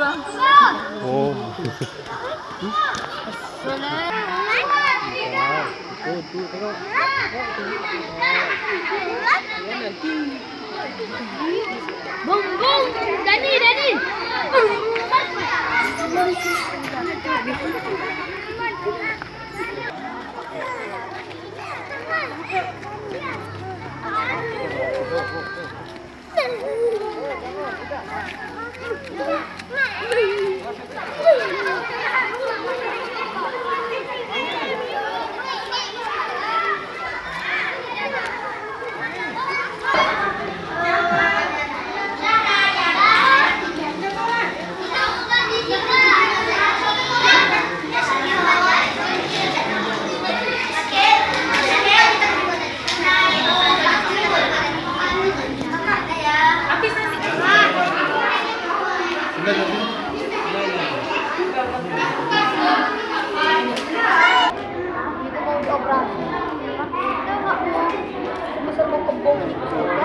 Oh. Bung, bung, Dani, Dani. Itu mau dioperasi. Kita nggak mau. Bisa mau kebong.